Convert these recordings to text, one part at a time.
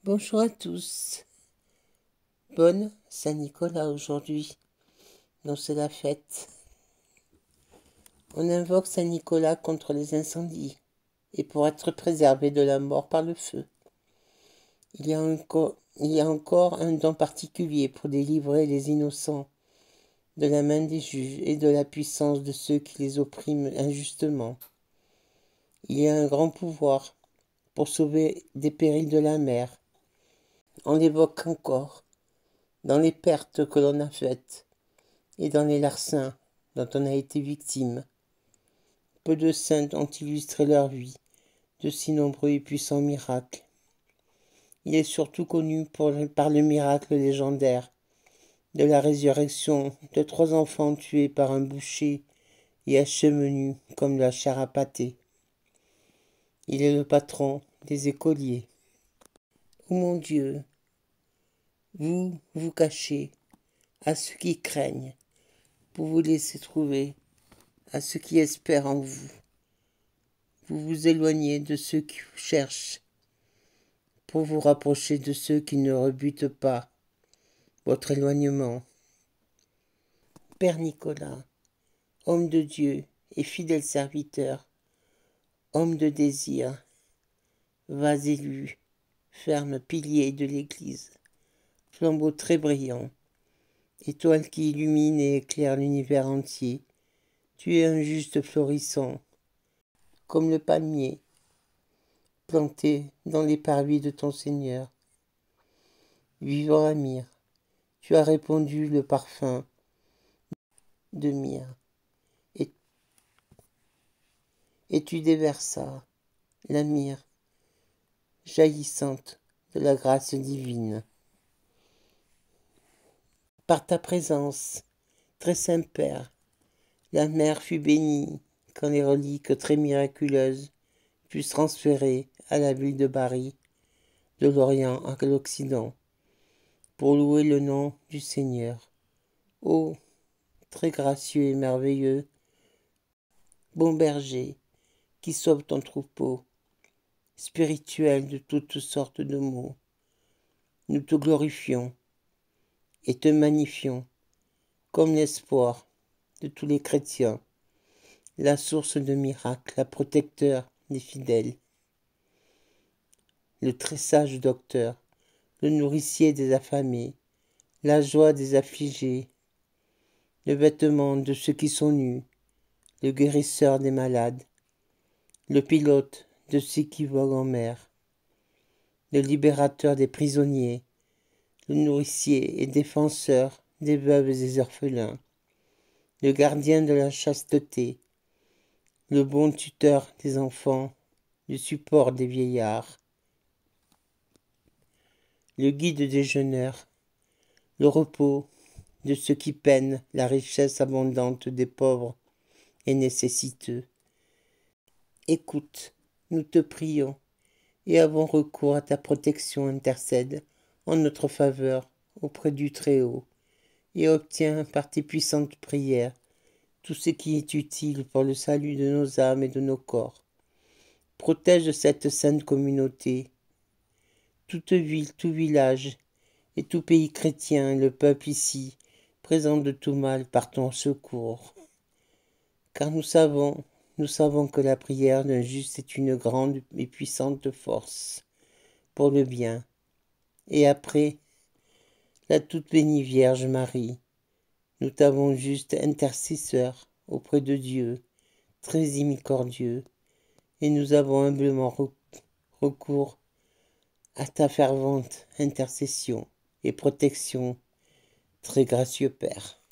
Bonjour à tous. Bonne Saint-Nicolas aujourd'hui, dont c'est la fête. On invoque Saint-Nicolas contre les incendies et pour être préservé de la mort par le feu. Il y a encore un don particulier pour délivrer les innocents de la main des juges et de la puissance de ceux qui les oppriment injustement. Il y a un grand pouvoir pour sauver des périls de la mer. On l'évoque encore dans les pertes que l'on a faites et dans les larcins dont on a été victime. Peu de saints ont illustré leur vie de si nombreux et puissants miracles. Il est surtout connu par le miracle légendaire de la résurrection de 3 enfants tués par un boucher et acheminés comme la chair à pâté. Il est le patron des écoliers. Ô mon Dieu, vous vous cachez à ceux qui craignent, pour vous laisser trouver à ceux qui espèrent en vous. Vous vous éloignez de ceux qui vous cherchent, pour vous rapprocher de ceux qui ne rebutent pas votre éloignement. Père Nicolas, homme de Dieu et fidèle serviteur, homme de désir, vas élu, ferme pilier de l'Église, flambeau très brillant, étoile qui illumine et éclaire l'univers entier, tu es un juste florissant, comme le palmier, planté dans les parvis de ton Seigneur. Vivant à myrrhe, tu as répandu le parfum de myrrhe, et tu déversas la myrrhe jaillissante de la grâce divine. Par ta présence, très saint Père, la mer fut bénie quand les reliques très miraculeuses fussent transférées à la ville de Bari, de l'Orient à l'Occident, pour louer le nom du Seigneur. Ô très gracieux et merveilleux, bon berger, qui sauve ton troupeau, spirituel de toutes sortes de maux, nous te glorifions et te magnifions comme l'espoir de tous les chrétiens, la source de miracles, la protecteur des fidèles, le très sage docteur, le nourricier des affamés, la joie des affligés, le vêtement de ceux qui sont nus, le guérisseur des malades, le pilote de ceux qui voguent en mer, le libérateur des prisonniers, le nourricier et défenseur des veuves et des orphelins, le gardien de la chasteté, le bon tuteur des enfants, le support des vieillards, le guide des jeûneurs, le repos de ceux qui peinent, la richesse abondante des pauvres et nécessiteux. Écoute, nous te prions, et avons recours à ta protection, intercède en notre faveur auprès du Très-Haut, et obtiens par tes puissantes prières tout ce qui est utile pour le salut de nos âmes et de nos corps. Protège cette sainte communauté, toute ville, tout village et tout pays chrétien, et le peuple ici, présent de tout mal par ton secours. Car nous savons que la prière d'un juste est une grande et puissante force pour le bien. Et après, la toute bénie Vierge Marie, nous t'avons juste intercesseur auprès de Dieu, très miséricordieux, et nous avons humblement recours à ta fervente intercession et protection, très gracieux Père.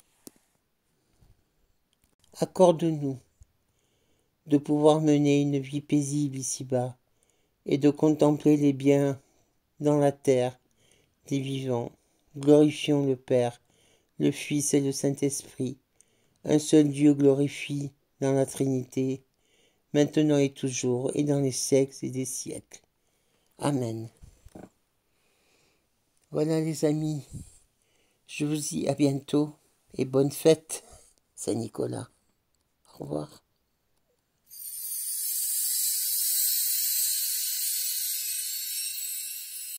Accorde-nous de pouvoir mener une vie paisible ici-bas et de contempler les biens dans la terre des vivants. Glorifions le Père, le Fils et le Saint-Esprit. Un seul Dieu glorifie dans la Trinité, maintenant et toujours, et dans les siècles et des siècles. Amen. Voilà les amis, je vous dis à bientôt et bonne fête, Saint-Nicolas. Au revoir.